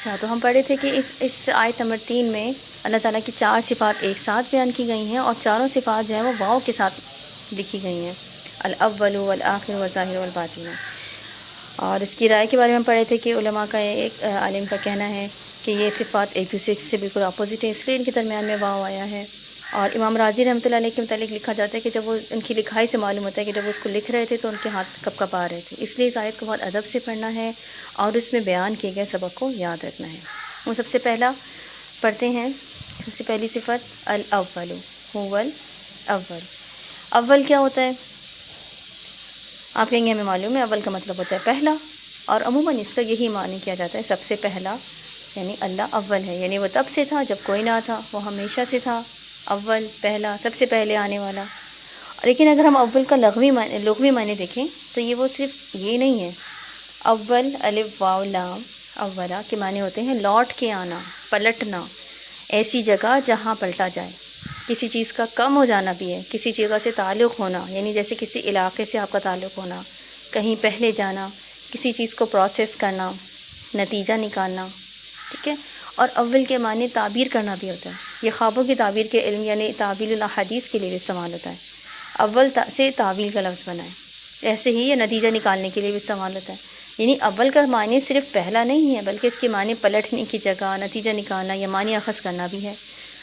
اچھا، تو ہم پڑھے تھے کہ اس آیت نمبر 3 میں اللہ تعالیٰ کی 4 صفات ایک ساتھ بیان کی گئی ہیں، اور چاروں صفات جو ہیں وہ واو کے ساتھ لکھی گئی ہیں، الاول والآخر والظاہر والباطن۔ اور اس کی رائے کے بارے میں ہم پڑھے تھے کہ علماء کا ایک عالم کا کہنا ہے کہ یہ صفات ایک دوسرے سے بالکل اپوزٹ ہے، اس لیے ان کے درمیان میں واو آیا ہے۔ اور امام راضی رحمۃ اللہ علیہ کے متعلق لکھا جاتا ہے کہ جب وہ ان کی لکھائی سے معلوم ہوتا ہے کہ جب وہ اس کو لکھ رہے تھے تو ان کے ہاتھ کپ کپ آ رہے تھے، اس لیے اس آیت کو بہت ادب سے پڑھنا ہے اور اس میں بیان کیے گئے سبق کو یاد رکھنا ہے۔ وہ سب سے پہلا پڑھتے ہیں، سب سے پہلی صفت الاول هو الاول۔ اول کیا ہوتا ہے؟ آپ کہیں گے ہمیں معلوم ہے، اول کا مطلب ہوتا ہے پہلا، اور عموماً اس کا یہی معنی کیا جاتا ہے، سب سے پہلا، یعنی اللہ اول ہے، یعنی وہ تب سے تھا جب کوئی نہ تھا، وہ ہمیشہ سے تھا، اول، پہلا، سب سے پہلے آنے والا۔ لیکن اگر ہم اول کا لغوی معنی دیکھیں تو یہ وہ صرف یہ نہیں ہے۔ اول الف واو لام اولا کے معنی ہوتے ہیں لوٹ کے آنا، پلٹنا، ایسی جگہ جہاں پلٹا جائے۔ کسی چیز کا کم ہو جانا بھی ہے، کسی جگہ سے تعلق ہونا، یعنی جیسے کسی علاقے سے آپ کا تعلق ہونا، کہیں پہلے جانا، کسی چیز کو پروسیس کرنا، نتیجہ نکالنا، ٹھیک ہے۔ اور اول کے معنی تعبیر کرنا بھی ہوتا ہے، یہ خوابوں کی تعبیر کے علم یعنی تعبیل الاحادیث کے لیے بھی استعمال ہوتا ہے۔ اول سے تعبیل کا لفظ بنا ہے، ایسے ہی یہ نتیجہ نکالنے کے لیے بھی استعمال ہوتا ہے، یعنی اول کا معنی صرف پہلا نہیں ہے بلکہ اس کے معنی پلٹنے کی جگہ، نتیجہ نکالنا یا معنی اخذ کرنا بھی ہے۔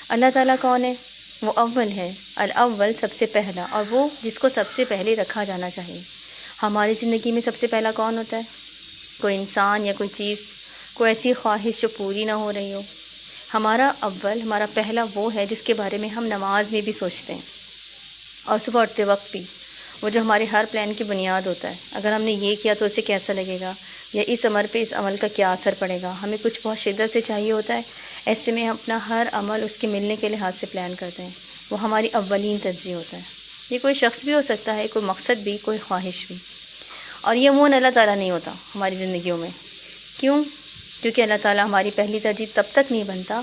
اللہ تعالیٰ کون ہے؟ وہ اول ہے، الاول سب سے پہلا، اور وہ جس کو سب سے پہلے رکھا جانا چاہیے۔ ہماری زندگی میں سب سے پہلا کون ہوتا ہے؟ کوئی انسان یا کوئی چیز، کوئی ایسی خواہش جو پوری نہ ہو رہی ہو۔ ہمارا اول، ہمارا پہلا وہ ہے جس کے بارے میں ہم نماز میں بھی سوچتے ہیں، اور صبح اٹھتے وقت بھی، وہ جو ہمارے ہر پلان کی بنیاد ہوتا ہے۔ اگر ہم نے یہ کیا تو اسے کیسا لگے گا، یا اس عمل پہ اس عمل کا کیا اثر پڑے گا، ہمیں کچھ بہت شدت سے چاہیے ہوتا ہے، ایسے میں ہم اپنا ہر عمل اس کے ملنے کے لحاظ سے پلان کرتے ہیں، وہ ہماری اولین ترجیح ہوتا ہے۔ یہ کوئی شخص بھی ہو سکتا ہے، کوئی مقصد بھی، کوئی خواہش بھی، اور یہ عموماً اللہ تعالیٰ نہیں ہوتا ہماری زندگیوں میں۔ کیوں؟ کیونکہ اللہ تعالیٰ ہماری پہلی ترجیح تب تک نہیں بنتا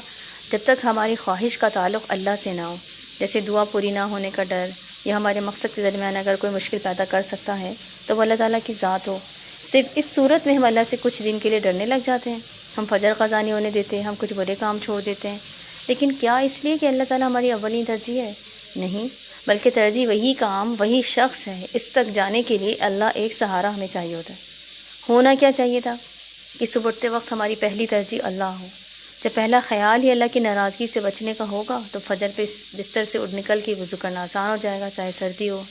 جب تک ہماری خواہش کا تعلق اللہ سے نہ ہو، جیسے دعا پوری نہ ہونے کا ڈر، یا ہمارے مقصد کے درمیان اگر کوئی مشکل پیدا کر سکتا ہے تو وہ اللہ تعالیٰ کی ذات ہو۔ صرف اس صورت میں ہم اللہ سے کچھ دن کے لیے ڈرنے لگ جاتے ہیں، ہم فجر قضا نہیں ہونے دیتے، ہم کچھ برے کام چھوڑ دیتے ہیں، لیکن کیا اس لیے کہ اللہ تعالیٰ ہماری اولین ترجیح ہے؟ نہیں، بلکہ ترجیح وہی کام، وہی شخص ہے۔ اس تک جانے کے لیے اللہ ایک سہارا ہمیں چاہیے ہوتا ہے۔ ہونا کیا چاہیے تھا کہ صبح اٹھتے وقت ہماری پہلی ترجیح اللہ ہو۔ جب پہلا خیال ہی اللہ کی ناراضگی سے بچنے کا ہوگا تو فجر پہ بستر سے اٹھ نکل کے وضو کرنا آسان ہو جائے گا، چاہے سردی ہو،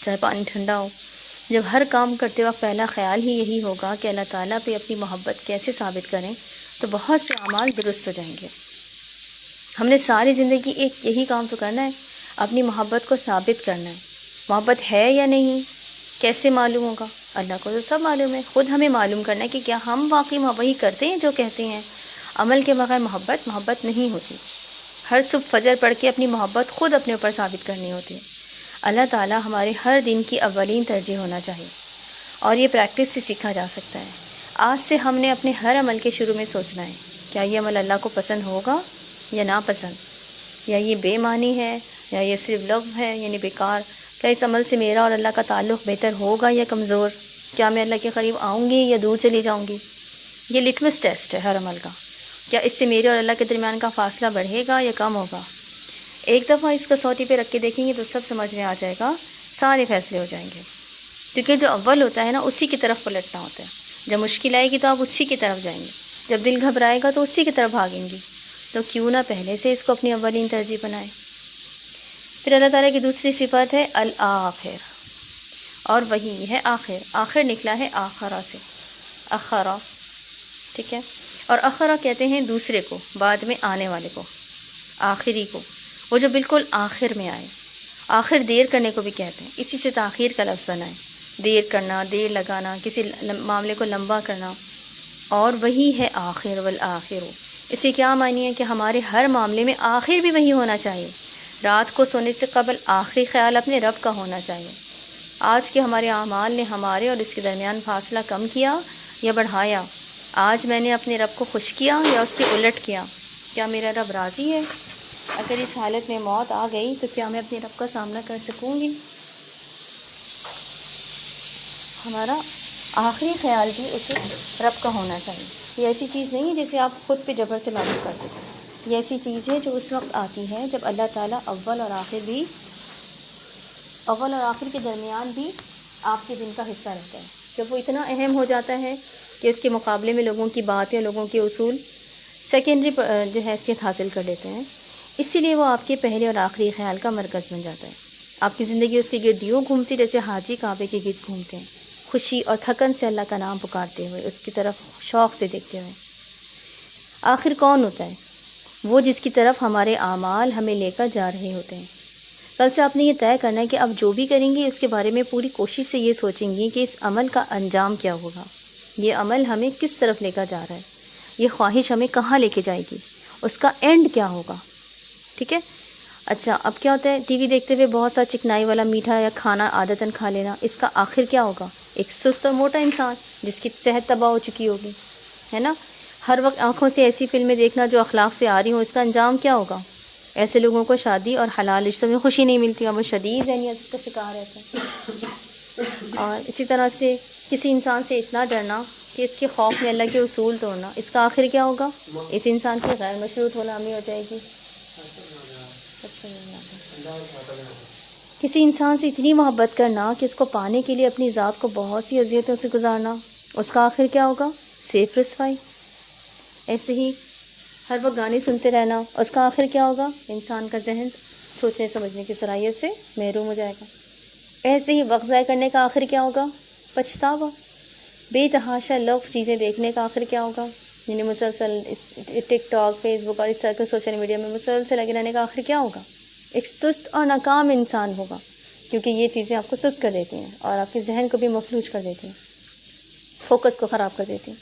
چاہے پانی ٹھنڈا ہو۔ جب ہر کام کرتے وقت پہلا خیال ہی یہی ہوگا کہ اللہ تعالیٰ پہ اپنی محبت کیسے ثابت کریں، تو بہت سے اعمال درست ہو جائیں گے۔ ہم نے ساری زندگی ایک یہی کام تو کرنا ہے، اپنی محبت کو ثابت کرنا ہے۔ محبت ہے یا نہیں کیسے معلوم ہوگا؟ اللہ کو تو سب معلوم ہے، خود ہمیں معلوم کرنا ہے کہ کیا ہم واقعی وہی کرتے ہیں جو کہتے ہیں۔ عمل کے بغیر محبت نہیں ہوتی۔ ہر صبح فجر پڑھ کے اپنی محبت خود اپنے اوپر ثابت کرنی ہوتی ہے۔ اللہ تعالیٰ ہمارے ہر دن کی اولین ترجیح ہونا چاہیے، اور یہ پریکٹس سے سیکھا جا سکتا ہے۔ آج سے ہم نے اپنے ہر عمل کے شروع میں سوچنا ہے، کیا یہ عمل اللہ کو پسند ہوگا یا ناپسند، یا یہ بے معنی ہے، یا یہ صرف لغو ہے یعنی بیکار، کیا اس عمل سے میرا اور اللہ کا تعلق بہتر ہوگا یا کمزور، کیا میں اللہ کے قریب آؤں گی یا دور چلی جاؤں گی۔ یہ لٹمس ٹیسٹ ہے ہر عمل کا، کیا اس سے میرے اور اللہ کے درمیان کا فاصلہ بڑھے گا یا کم ہوگا۔ ایک دفعہ اس کسوٹی پہ رکھ کے دیکھیں گے تو سب سمجھ میں آ جائے گا، سارے فیصلے ہو جائیں گے، کیونکہ جو اول ہوتا ہے نا اسی کی طرف پلٹنا ہوتا ہے۔ جب مشکل آئے گی تو آپ اسی کی طرف جائیں گے، جب دل گھبرائے گا تو اسی کی طرف بھاگیں گی، تو کیوں نہ پہلے سے اس کو اپنی اولین ترجیح بنائیں۔ پھر اللہ تعالیٰ کی دوسری صفت ہے الآخر، اور وہی ہے آخر۔ آخر نکلا ہے آخرہ سے، اخرہ، ٹھیک ہے۔ اور اخرہ کہتے ہیں دوسرے کو، بعد میں آنے والے کو، آخری کو، وہ جو بالکل آخر میں آئے۔ آخر دیر کرنے کو بھی کہتے ہیں، اسی سے تاخیر کا لفظ بنا ہے، دیر کرنا، دیر لگانا، کسی معاملے کو لمبا کرنا، اور وہی ہے آخر والآخر۔ اس سے کیا معنی ہے کہ ہمارے ہر معاملے میں آخر بھی وہی ہونا چاہیے۔ رات کو سونے سے قبل آخری خیال اپنے رب کا ہونا چاہیے۔ آج کے ہمارے اعمال نے ہمارے اور اس کے درمیان فاصلہ کم کیا یا بڑھایا؟ آج میں نے اپنے رب کو خوش کیا یا اس کے الٹ کیا؟ کیا میرا رب راضی ہے؟ اگر اس حالت میں موت آ گئی تو کیا میں اپنے رب کا سامنا کر سکوں گی؟ ہمارا آخری خیال بھی اسے رب کا ہونا چاہیے۔ یہ ایسی چیز نہیں ہے جسے آپ خود پہ جبر سے لاگو کر سکیں. یہ ایسی چیز ہے جو اس وقت آتی ہے جب اللہ تعالیٰ اول اور آخر کے درمیان بھی آپ کے دن کا حصہ رہتا ہے. جب وہ اتنا اہم ہو جاتا ہے کہ اس کے مقابلے میں لوگوں کی بات یا لوگوں کے اصول سیکنڈری جو حیثیت حاصل کر لیتے ہیں، اسی لیے وہ آپ کے پہلے اور آخری خیال کا مرکز بن جاتا ہے. آپ کی زندگی اس کے گرد یوں گھومتی جیسے حاجی کعبے کے گرد گھومتے ہیں، خوشی اور تھکن سے اللہ کا نام پکارتے ہوئے، اس کی طرف شوق سے دیکھتے ہوئے. آخر کون ہوتا ہے؟ وہ جس کی طرف ہمارے اعمال ہمیں لے کر جا رہے ہوتے ہیں. کل سے آپ نے یہ طے کرنا ہے کہ آپ جو بھی کریں گی اس کے بارے میں پوری کوشش سے یہ سوچیں گی کہ اس عمل کا انجام کیا ہوگا، یہ عمل ہمیں کس طرف لے کر جا رہا ہے، یہ خواہش ہمیں کہاں لے کے جائے گی، اس کا اینڈ کیا ہوگا. ٹھیک ہے. اچھا، اب کیا ہوتا ہے؟ ٹی وی دیکھتے ہوئے بہت سا چکنائی والا میٹھا یا کھانا عادتاً کھا لینا، اس کا آخر کیا ہوگا؟ ایک سست اور موٹا انسان جس کی صحت تباہ ہو چکی ہوگی، ہے نا. ہر وقت آنکھوں سے ایسی فلمیں دیکھنا جو اخلاق سے آ رہی ہوں، اس کا انجام کیا ہوگا؟ ایسے لوگوں کو شادی اور حلال رشتوں میں خوشی نہیں ملتی اور وہ شدید ذہنیت کا شکار رہتے ہیں. اور اسی طرح سے کسی انسان سے اتنا ڈرنا کہ اس کے خوف میں اللہ کے اصول توڑنا، اس کا آخر کیا ہوگا؟ اس انسان کی غیر مشروط غلامی ہو جائے گی. کسی انسان سے اتنی محبت کرنا کہ اس کو پانے کے لیے اپنی ذات کو بہت سی اذیتوں سے گزارنا، اس کا آخر کیا ہوگا؟ صرف رسوائی. ایسے ہی ہر وقت گانے سنتے رہنا، اس کا آخر کیا ہوگا؟ انسان کا ذہن سوچنے سمجھنے کی صلاحیت سے محروم ہو جائے گا. ایسے ہی وقت ضائع کرنے کا آخر کیا ہوگا؟ پچھتاوا. بے تحاشا لطف چیزیں دیکھنے کا آخر کیا ہوگا؟ یعنی مسلسل ٹک ٹاک، فیس بک اور اس طرح کے سوشل میڈیا میں مسلسل لگے رہنے کا آخر کیا ہوگا؟ ایک سست اور ناکام انسان ہوگا، کیونکہ یہ چیزیں آپ کو سست کر دیتی ہیں اور آپ کے ذہن کو بھی مفلوج کر دیتی ہیں، فوکس کو خراب کر دیتی ہیں.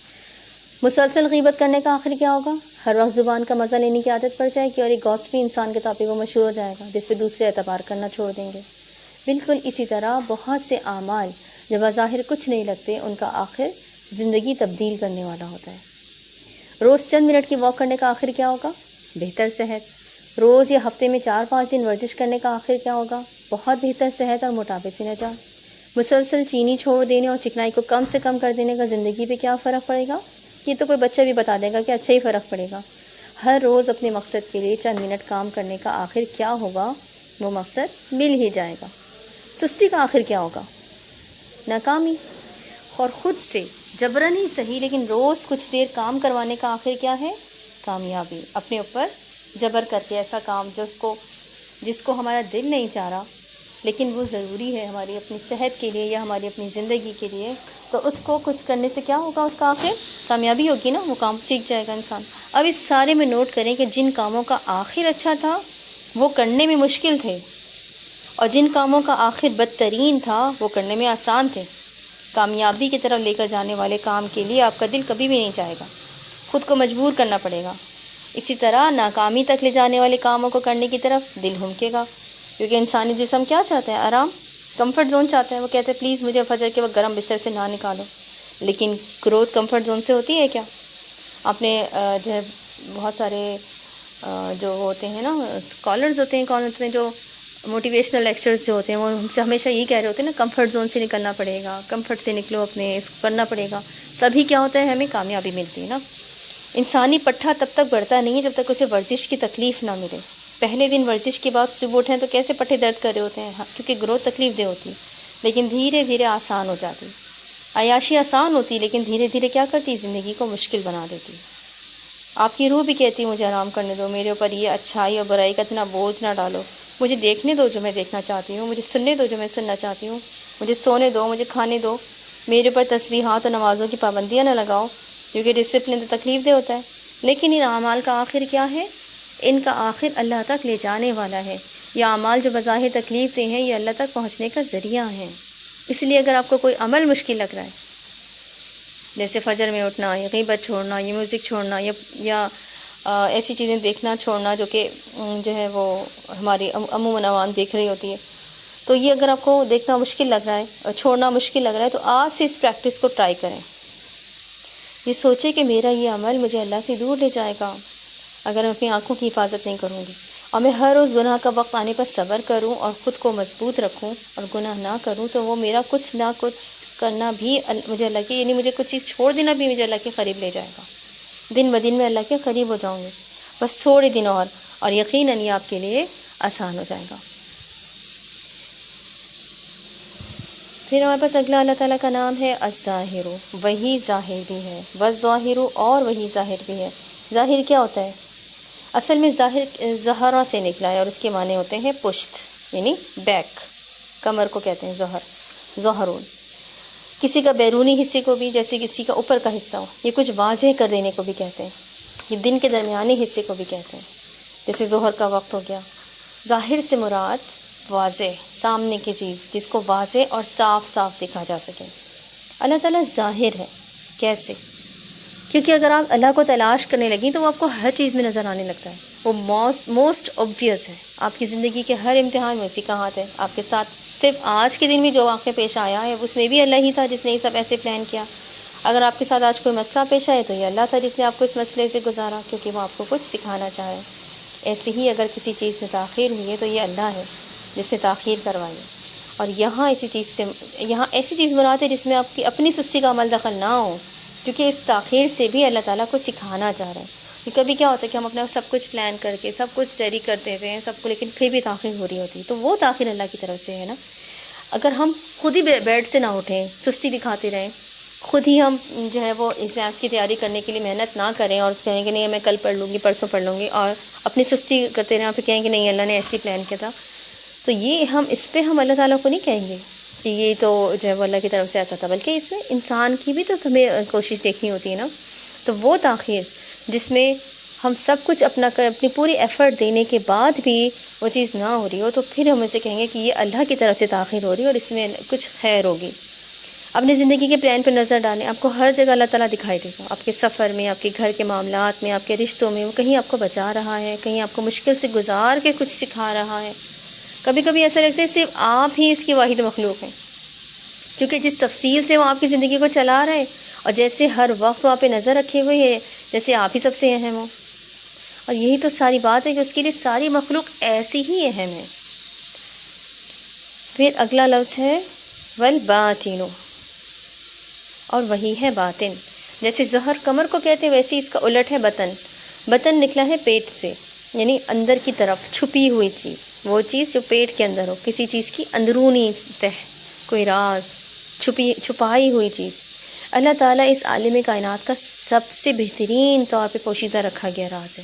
مسلسل غیبت کرنے کا آخر کیا ہوگا؟ ہر وقت زبان کا مزہ لینے کی عادت پڑ جائے گی اور ایک گوسپی انسان کے طور پہ وہ مشہور ہو جائے گا جس پہ دوسرے اعتبار کرنا چھوڑ دیں گے. بالکل اسی طرح بہت سے اعمال جو بظاہر کچھ نہیں لگتے، ان کا آخر زندگی تبدیل کرنے والا ہوتا ہے. روز چند منٹ کی واک کرنے کا آخر کیا ہوگا؟ بہتر صحت. روز یا ہفتے میں 4-5 دن ورزش کرنے کا آخر کیا ہوگا؟ بہت بہتر صحت اور موٹاپے سے نجات. مسلسل چینی چھوڑ دینے اور چکنائی کو کم سے کم کر دینے کا زندگی پہ کیا فرق پڑے گا؟ یہ تو کوئی بچہ بھی بتا دے گا کہ اچھا ہی فرق پڑے گا. ہر روز اپنے مقصد کے لیے چند منٹ کام کرنے کا آخر کیا ہوگا؟ وہ مقصد مل ہی جائے گا. سستی کا آخر کیا ہوگا؟ ناکامی. اور خود سے جبرن ہی صحیح لیکن روز کچھ دیر کام کروانے کا آخر کیا ہے؟ کامیابی. اپنے اوپر جبر کر کے ایسا کام جس کو ہمارا دل نہیں چاہ رہا لیکن وہ ضروری ہے ہماری اپنی صحت کے لیے یا ہماری اپنی زندگی کے لیے، تو اس کو کچھ کرنے سے کیا ہوگا؟ اس کا آخر کامیابی ہوگی نا، وہ کام سیکھ جائے گا انسان. اب اس سارے میں نوٹ کریں کہ جن کاموں کا آخر اچھا تھا وہ کرنے میں مشکل تھے، اور جن کاموں کا آخر بدترین تھا وہ کرنے میں آسان تھے. کامیابی کی طرف لے کر جانے والے کام کے لیے آپ کا دل کبھی بھی نہیں چاہے گا، خود کو مجبور کرنا پڑے گا. اسی طرح ناکامی تک لے جانے والے کاموں کو کرنے کی طرف دل ہمکے گا، کیونکہ انسانی جسم کیا چاہتا ہے؟ آرام، کمفرٹ زون چاہتا ہے. وہ کہتے ہیں پلیز مجھے فجر کے وقت گرم بستر سے نہ نکالو. لیکن گروتھ کمفرٹ زون سے ہوتی ہے کیا؟ آپ نے جو ہے بہت سارے جو ہوتے ہیں نا اسکالرز ہوتے ہیں، کون ہوتے ہیں جو موٹیویشنل لیکچرز جو ہوتے ہیں، وہ ہم سے ہمیشہ یہی کہہ رہے ہوتے ہیں نا، کمفرٹ زون سے نکلنا پڑے گا، کمفرٹ سے نکلو، اپنے اس کو کرنا پڑے گا، تبھی کیا ہوتا ہے؟ ہمیں کامیابی ملتی ہے نا. انسانی پٹھا تب تک بڑھتا نہیں ہے جب تک اسے ورزش کی تکلیف نہ ملے. پہلے دن ورزش کے بعد صبح اٹھیں تو کیسے پٹھے درد کر رہے ہوتے ہیں؟ کیونکہ گروتھ تکلیف دہ ہوتی، لیکن دھیرے دھیرے آسان ہو جاتی. عیاشی آسان ہوتی لیکن دھیرے دھیرے کیا کرتی؟ زندگی کو مشکل بنا دیتی. آپ کی روح بھی کہتی مجھے آرام کرنے دو، میرے اوپر یہ اچھائی اور برائی کا اتنا بوجھ نہ ڈالو، مجھے دیکھنے دو جو میں دیکھنا چاہتی ہوں، مجھے سننے دو جو میں سننا چاہتی ہوں، مجھے سونے دو، مجھے کھانے دو، میرے اوپر تسبیحات اور نمازوں کی پابندیاں نہ لگاؤ، کیونکہ ڈسپلن تو تکلیف دہ ہوتا ہے. لیکن ان اعمال کا آخر کیا ہے؟ ان کا آخر اللہ تک لے جانے والا ہے. یہ اعمال جو بظاہر تکلیف دہ ہیں، یہ اللہ تک پہنچنے کا ذریعہ ہیں. اس لیے اگر آپ کو کوئی عمل مشکل لگ رہا ہے، جیسے فجر میں اٹھنا، یا غیبت چھوڑنا، یا میوزک چھوڑنا، یا ایسی چیزیں دیکھنا چھوڑنا جو کہ جو ہے وہ ہماری عموماً عوام دیکھ رہی ہوتی ہے، تو یہ اگر آپ کو دیکھنا مشکل لگ رہا ہے اور چھوڑنا مشکل لگ رہا ہے تو آج سے اس پریکٹس کو ٹرائی کریں. یہ سوچیں کہ میرا یہ عمل مجھے اللہ سے دور لے جائے گا اگر میں اپنی آنکھوں کی حفاظت نہیں کروں گی، اور میں ہر روز گناہ کا وقت آنے پر صبر کروں اور خود کو مضبوط رکھوں اور گناہ نہ کروں، تو وہ میرا کچھ نہ کچھ کرنا بھی مجھے اللہ کی، یعنی مجھے کچھ چیز چھوڑ دینا بھی مجھے اللہ کے قریب لے جائے گا. دن بدن میں اللہ کے قریب ہو جاؤں گے، بس تھوڑے دن اور یقیناً یہ آپ کے لیے آسان ہو جائے گا۔ پھر ہمارے پاس اگلا اللہ تعالیٰ کا نام ہے الظاہر، وہی ظاہر بھی ہے، والظاہر، اور وہی ظاہر بھی ہے۔ ظاہر کیا ہوتا ہے؟ اصل میں ظاہر ظہرا سے نکلا ہے اور اس کے معنی ہوتے ہیں پشت، یعنی بیک، کمر کو کہتے ہیں ظہر، ظہرون۔ کسی کا بیرونی حصے کو بھی، جیسے کسی کا اوپر کا حصہ ہو، یہ کچھ واضح کر دینے کو بھی کہتے ہیں، یہ دن کے درمیانی حصے کو بھی کہتے ہیں، جیسے ظہر کا وقت ہو گیا۔ ظاہر سے مراد واضح، سامنے کی چیز جس کو واضح اور صاف صاف دیکھا جا سکے۔ اللہ تعالیٰ ظاہر ہے، کیسے؟ کیونکہ اگر آپ اللہ کو تلاش کرنے لگیں تو وہ آپ کو ہر چیز میں نظر آنے لگتا ہے، وہ موسٹ obvious ہے۔ آپ کی زندگی کے ہر امتحان میں اسی کا ہاتھ ہے۔ آپ کے ساتھ صرف آج کے دن بھی جو واقعہ پیش آیا ہے اس میں بھی اللہ ہی تھا جس نے یہ سب ایسے پلان کیا۔ اگر آپ کے ساتھ آج کوئی مسئلہ پیش آئے تو یہ اللہ تھا جس نے آپ کو اس مسئلے سے گزارا، کیونکہ وہ آپ کو کچھ سکھانا چاہے۔ ایسے ہی اگر کسی چیز میں تاخیر ہوئی ہے تو یہ اللہ ہے جس نے تاخیر کروائی ہے۔ اور یہاں ایسی چیز مراد ہے جس میں آپ کی اپنی سستی کا عمل دخل نہ ہو، کیونکہ اس تاخیر سے بھی اللہ تعالیٰ کو سکھانا چاہ رہے ہیں۔ کبھی کیا ہوتا ہے کہ ہم اپنا سب کچھ پلان کر کے سب کچھ ریڈی کرتے ہوئے ہیں سب کو، لیکن پھر بھی تاخیر ہو رہی ہوتی ہے، تو وہ تاخیر اللہ کی طرف سے ہے نا۔ اگر ہم خود ہی بیڈ سے نہ اٹھیں، سستی دکھاتے رہیں، خود ہی ہم جو ہے وہ ایگزامس کی تیاری کرنے کے لیے محنت نہ کریں اور کہیں کہ نہیں میں کل پڑھ لوں گی، پرسوں پڑھ لوں گی، اور اپنی سستی کرتے رہیں، پھر کہیں کہ نہیں اللہ نے ایسی پلان کیا تھا، تو یہ اس پہ ہم اللہ تعالیٰ کو نہیں کہیں گے کہ یہ تو جو ہے وہ اللہ کی طرف سے ایسا تھا، بلکہ اس میں انسان کی بھی تو ہمیں کوشش دیکھنی ہوتی ہے نا۔ تو وہ تاخیر جس میں ہم سب کچھ اپنی پوری ایفرٹ دینے کے بعد بھی وہ چیز نہ ہو رہی ہو، تو پھر ہم اسے کہیں گے کہ یہ اللہ کی طرف سے تاخیر ہو رہی ہے اور اس میں کچھ خیر ہوگی۔ اپنی زندگی کے پلان پر نظر ڈالیں، آپ کو ہر جگہ اللہ تعالیٰ دکھائی دے گا، آپ کے سفر میں، آپ کے گھر کے معاملات میں، آپ کے رشتوں میں، وہ کہیں آپ کو بچا رہا ہے، کہیں آپ کو مشکل سے گزار کے کچھ سکھا رہا ہے۔ کبھی کبھی ایسا لگتا ہے صرف آپ ہی اس کی واحد مخلوق ہیں، کیونکہ جس تفصیل سے وہ آپ کی زندگی کو چلا رہے ہیں اور جیسے ہر وقت وہ آپ پہ نظر رکھے ہوئے ہے، جیسے آپ ہی سب سے اہم ہو۔ اور یہی تو ساری بات ہے کہ اس کے لیے ساری مخلوق ایسی ہی اہم ہے۔ پھر اگلا لفظ ہے والباطن، اور وہی ہے باطن۔ جیسے ظہر کمر کو کہتے ہیں ویسے اس کا الٹ ہے بطن۔ بطن نکلا ہے پیٹ سے، یعنی اندر کی طرف چھپی ہوئی چیز، وہ چیز جو پیٹ کے اندر ہو، کسی چیز کی اندرونی تہ، کوئی راز، چھپائی ہوئی چیز۔ اللہ تعالیٰ اس عالم کائنات کا سب سے بہترین طور پہ پوشیدہ رکھا گیا راز ہے۔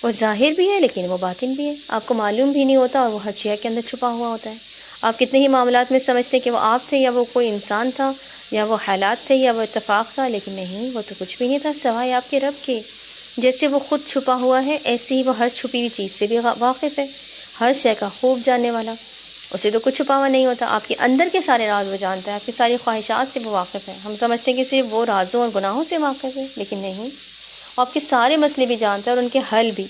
وہ ظاہر بھی ہے لیکن وہ باطن بھی ہے، آپ کو معلوم بھی نہیں ہوتا اور وہ ہر شے کے اندر چھپا ہوا ہوتا ہے۔ آپ کتنے ہی معاملات میں سمجھتے کہ وہ آپ تھے یا وہ کوئی انسان تھا یا وہ حالات تھے یا وہ اتفاق تھا، لیکن نہیں، وہ تو کچھ بھی نہیں تھا سوائے آپ کے رب کے۔ جیسے وہ خود چھپا ہوا ہے ایسے ہی وہ ہر چھپی ہوئی چیز سے بھی واقف ہے، ہر شے کا خوب جاننے والا، اسے تو کچھ چھپا ہوا نہیں ہوتا۔ آپ کے اندر کے سارے راز وہ جانتا ہے، آپ کی ساری خواہشات سے وہ واقف ہے۔ ہم سمجھتے ہیں کہ صرف وہ رازوں اور گناہوں سے واقف ہے، لیکن نہیں، آپ کے سارے مسئلے بھی جانتا ہے اور ان کے حل بھی۔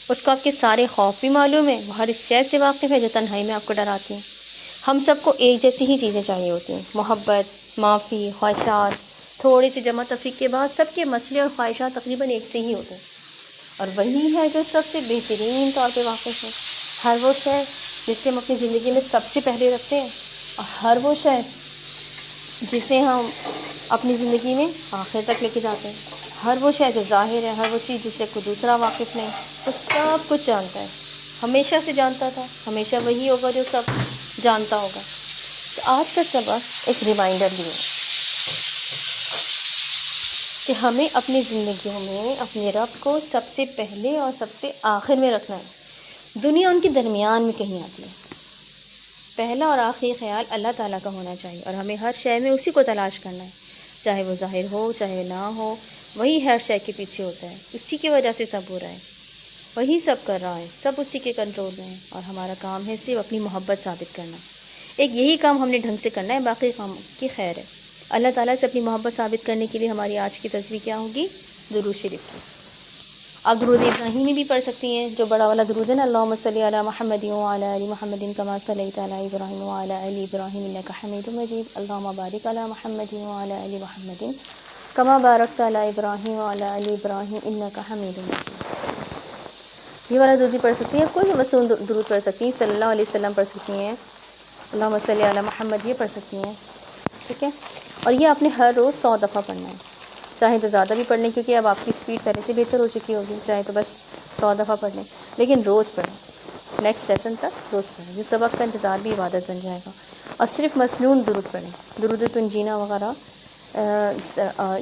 اس کو آپ کے سارے خوف بھی معلوم ہے، وہ ہر اس شے سے واقف ہے جو تنہائی میں آپ کو ڈراتی ہیں۔ ہم سب کو ایک جیسی ہی چیزیں چاہیے ہوتی ہیں، محبت، معافی، خواہشات، تھوڑی سی جمع تفریق کے بعد سب کے مسئلے اور خواہشات تقریباً ایک سے ہی ہوتے ہیں، اور وہی ہے جو سب سے بہترین طور پہ واقف ہے۔ ہر وہ شے جس سے ہم اپنی زندگی میں سب سے پہلے رکھتے ہیں، اور ہر وہ شے جسے ہم اپنی زندگی میں آخر تک لے کے جاتے ہیں، ہر وہ شے جو ظاہر ہے، ہر وہ چیز جس سے کوئی دوسرا واقف نہیں، وہ سب کچھ جانتا ہے، ہمیشہ سے جانتا تھا، ہمیشہ وہی ہوگا جو سب جانتا ہوگا۔ تو آج کا سبق ایک ریمائنڈر بھی ہے کہ ہمیں اپنی زندگیوں میں اپنے رب کو سب سے پہلے اور سب سے آخر میں رکھنا ہے، دنیا ان کے درمیان میں کہیں آتی ہے۔ پہلا اور آخری خیال اللہ تعالیٰ کا ہونا چاہیے، اور ہمیں ہر شے میں اسی کو تلاش کرنا ہے، چاہے وہ ظاہر ہو چاہے نہ ہو، وہی ہر شے کے پیچھے ہوتا ہے، اسی کی وجہ سے سب ہو رہا ہے، وہی سب کر رہا ہے، سب اسی کے کنٹرول میں ہے، اور ہمارا کام ہے صرف اپنی محبت ثابت کرنا۔ ایک یہی کام ہم نے ڈھنگ سے کرنا ہے، باقی کام کی خیر ہے۔ اللہ تعالیٰ سے اپنی محبت ثابت کرنے کے لیے ہماری آج کی تصویر کیا ہوگی؟ درود شریف کی۔ آپ درود ابراہیمی بھی پڑھ سکتی ہیں، جو بڑا والا درود ہے نا، اللہم صلی علی محمد وعلی آل محمد کما صلیت علی ابراہیم وعلی آل ابراہیم انک حمید مجید، اللہم بارک علی محمد وعلی آل محمد کما بارکت علی ابراہیم وعلی آل ابراہیم انک حمید مجید۔ یہ والا درود بھی پڑھ سکتی ہیں، کوئی بھی مصنون درود پڑھ سکتی ہیں، صلی اللہ علیہ وسلم پڑھ سکتی ہیں، اللہم صلی علی محمد یہ پڑھ سکتی ہیں، ٹھیک ہے۔ اور یہ آپ نے ہر روز 100 دفعہ پڑھنا ہے، چاہیں تو زیادہ بھی پڑھ لیں کیونکہ اب آپ کی اسپیڈ پہلے سے بہتر ہو چکی ہوگی، چاہے تو بس 100 دفعہ پڑھ لیں، لیکن روز پڑھیں، نیکسٹ لیسن تک روز پڑھیں، جو سبق کا انتظار بھی عبادت بن جائے گا۔ اور صرف مسنون درود پڑھیں، درود تنجینا وغیرہ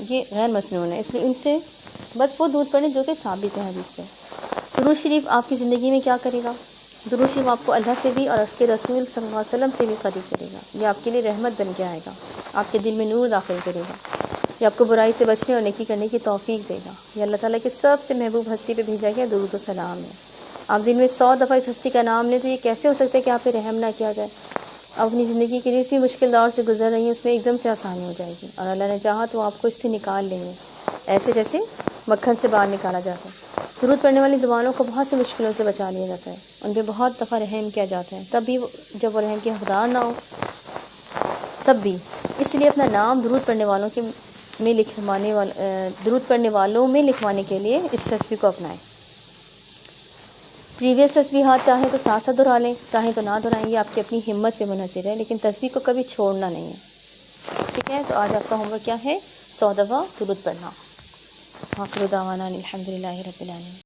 یہ غیر مسنون ہے، اس لیے ان سے بس وہ درود پڑھیں جو کہ ثابت ہے حدیث سے۔ درود شریف آپ کی زندگی میں کیا کرے گا؟ درود شریف آپ کو اللہ سے بھی اور اس کے رسول صلی اللہ علیہ وسلم سے بھی قریب کرے گا، یہ آپ کے لیے رحمت بن کے آئے گا، آپ کے دل میں نور داخل کرے گا، یہ آپ کو برائی سے بچنے اور نیکی کرنے کی توفیق دے گا۔ یہ اللہ تعالیٰ کے سب سے محبوب ہستی پہ بھیجا گیا درود و سلام ہے۔ آپ دن میں 100 دفعہ اس ہستی کا نام لیں تو یہ کیسے ہو سکتا ہے کہ آپ پہ رحم نہ کیا جائے؟ آپ اپنی زندگی کے لیے اس بھی مشکل دور سے گزر رہی ہیں، اس میں ایک دم سے آسانی ہو جائے گی، اور اللہ نے چاہا تو آپ کو اس سے نکال لیں گے، ایسے جیسے مکھن سے باہر نکالا جاتا ہے۔ درود پڑھنے والی زبانوں کو بہت سی مشکلوں سے بچا لیا جاتا ہے، ان پہ بہت دفعہ رحم کیا جاتا ہے، تب بھی جب وہ رحم کے حقدار نہ ہو تب بھی، اس لیے اپنا نام درود پڑھنے والوں میں لکھوانے کے لیے اس تسبیح کو اپنائیں۔ پریویس تسبیحات چاہیں تو ساتھ ساتھ دہرا لیں، چاہیں تو نہ دہرائیں، گے آپ کی اپنی ہمت پہ منحصر ہے، لیکن تسبیح کو کبھی چھوڑنا نہیں ہے، ٹھیک ہے؟ تو آج آپ کا ہوم ورک کیا ہے؟ 100 دفعہ درود پڑھنا۔ آخر دعوانا الحمدللہ رب العالمین۔